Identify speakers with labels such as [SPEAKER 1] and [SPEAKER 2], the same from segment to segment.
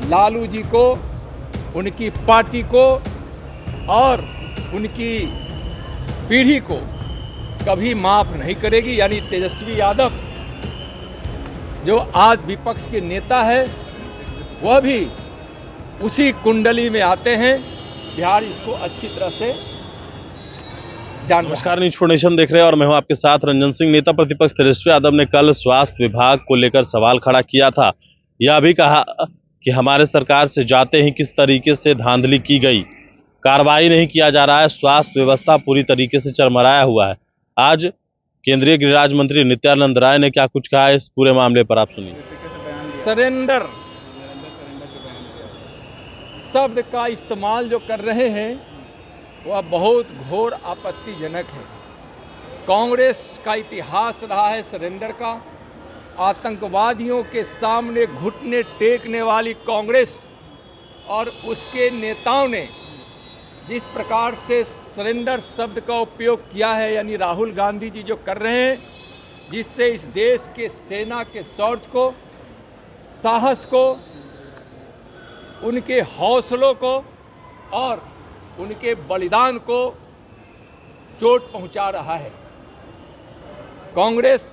[SPEAKER 1] लालू जी को, उनकी पार्टी को और उनकी पीढ़ी को कभी माफ़ नहीं करेगी। यानी तेजस्वी यादव जो आज विपक्ष के नेता है, वह भी उसी कुंडली में आते हैं। बिहार इसको अच्छी तरह से जान।
[SPEAKER 2] नमस्कार, न्यूज़ फोर नेशन देख रहे हैं और मैं हूं आपके साथ रंजन सिंह। नेता प्रतिपक्ष तेजस्वी यादव ने कल स्वास्थ्य विभाग को लेकर सवाल खड़ा किया था। यह भी कहा कि हमारे सरकार से जाते ही किस तरीके से धांधली की गई, कार्रवाई नहीं किया जा रहा है, स्वास्थ्य व्यवस्था पूरी तरीके से चरमराया हुआ है। आज केंद्रीय गृह राज्य मंत्री नित्यानंद राय ने क्या कुछ कहा है, इस पूरे मामले पर आप सुनिए।
[SPEAKER 1] सरेंडर शब्द का इस्तेमाल जो कर रहे हैं वह बहुत घोर आपत्तिजनक है। कांग्रेस का इतिहास रहा है सरेंडर का। आतंकवादियों के सामने घुटने टेकने वाली कांग्रेस और उसके नेताओं ने जिस प्रकार से सरेंडर शब्द का उपयोग किया है, यानी राहुल गांधी जी जो कर रहे हैं, जिससे इस देश के सेना के शौर्य को, साहस को, उनके हौसलों को और उनके बलिदान को चोट पहुंचा रहा है। कांग्रेस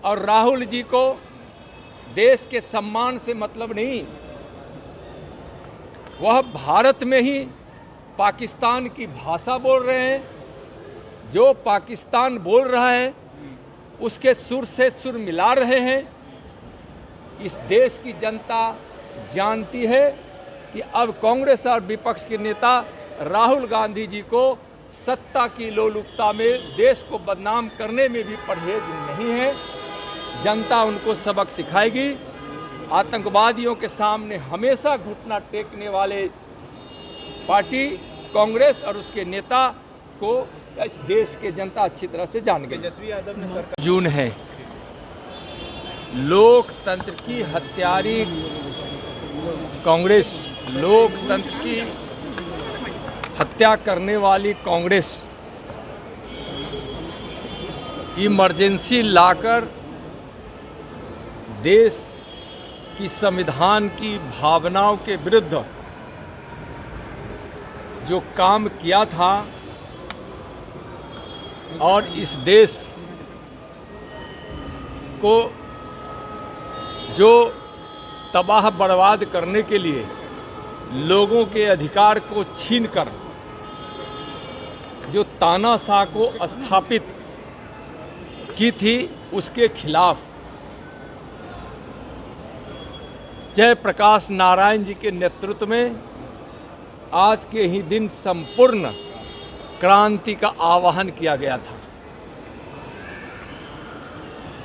[SPEAKER 1] और राहुल जी को देश के सम्मान से मतलब नहीं, वह भारत में ही पाकिस्तान की भाषा बोल रहे हैं। जो पाकिस्तान बोल रहा है उसके सुर से सुर मिला रहे हैं। इस देश की जनता जानती है कि अब कांग्रेस और विपक्ष के नेता राहुल गांधी जी को सत्ता की लोलुपता में देश को बदनाम करने में भी परहेज नहीं है। जनता उनको सबक सिखाएगी। आतंकवादियों के सामने हमेशा घुटना टेकने वाले पार्टी कांग्रेस और उसके नेता को इस देश के जनता अच्छी तरह से जान गई।
[SPEAKER 3] तेजस्वी यादव ने सरकार
[SPEAKER 1] जून है, लोकतंत्र की हत्यारी कांग्रेस, लोकतंत्र की हत्या करने वाली कांग्रेस इमरजेंसी लाकर देश की संविधान की भावनाओं के विरुद्ध जो काम किया था और इस देश को जो तबाह बर्बाद करने के लिए लोगों के अधिकार को छीनकर जो तानाशाह को स्थापित की थी, उसके खिलाफ जयप्रकाश नारायण जी के नेतृत्व में आज के ही दिन संपूर्ण क्रांति का आह्वान किया गया था।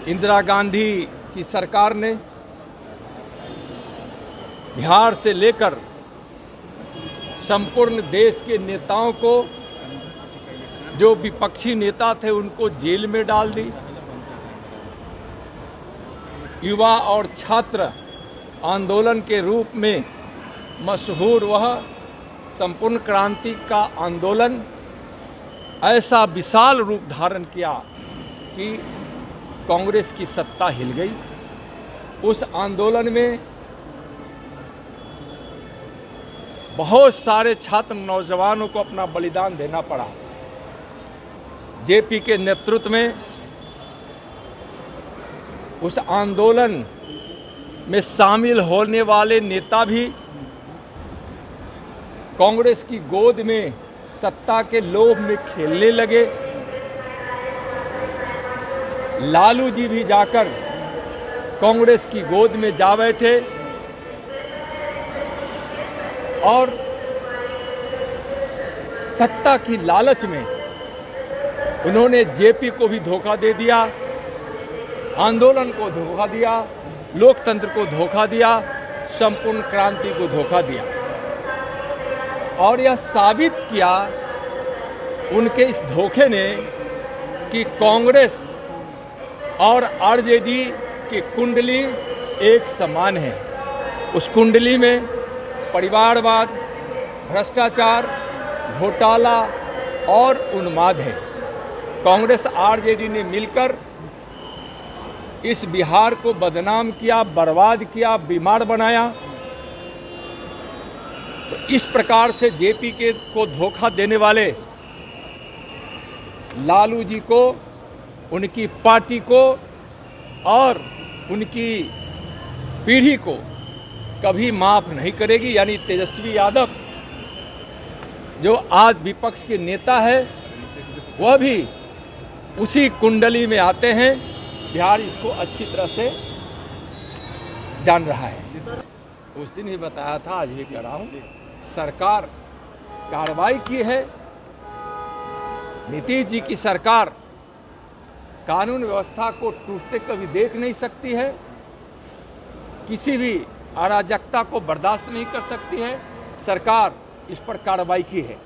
[SPEAKER 1] इंदिरा गांधी की सरकार ने बिहार से लेकर संपूर्ण देश के नेताओं को, जो विपक्षी नेता थे, उनको जेल में डाल दी। युवा और छात्र आंदोलन के रूप में मशहूर वह संपूर्ण क्रांति का आंदोलन ऐसा विशाल रूप धारण किया कि कांग्रेस की सत्ता हिल गई। उस आंदोलन में बहुत सारे छात्र नौजवानों को अपना बलिदान देना पड़ा। जेपी के नेतृत्व में उस आंदोलन में शामिल होने वाले नेता भी कांग्रेस की गोद में सत्ता के लोभ में खेलने लगे। लालू जी भी जाकर कांग्रेस की गोद में जा बैठे और सत्ता की लालच में उन्होंने जेपी को भी धोखा दे दिया, आंदोलन को धोखा दिया, लोकतंत्र को धोखा दिया, संपूर्ण क्रांति को धोखा दिया। और यह साबित किया उनके इस धोखे ने कि कांग्रेस और आरजेडी की कुंडली एक समान है। उस कुंडली में परिवारवाद, भ्रष्टाचार, घोटाला और उन्माद है। कांग्रेस आरजेडी ने मिलकर इस बिहार को बदनाम किया, बर्बाद किया, बीमार बनाया तो इस प्रकार से जेपी के को धोखा देने वाले लालू जी को, उनकी पार्टी को और उनकी पीढ़ी को कभी माफ नहीं करेगी। यानी तेजस्वी यादव जो आज विपक्ष के नेता है, वह भी उसी कुंडली में आते हैं। बिहार इसको अच्छी तरह से जान रहा है। उस दिन ही बताया था, आज भी कह रहा हूँ, सरकार कार्रवाई की है। नीतीश जी की सरकार कानून व्यवस्था को टूटते कभी देख नहीं सकती है, किसी भी अराजकता को बर्दाश्त नहीं कर सकती है। सरकार इस पर कार्रवाई की है।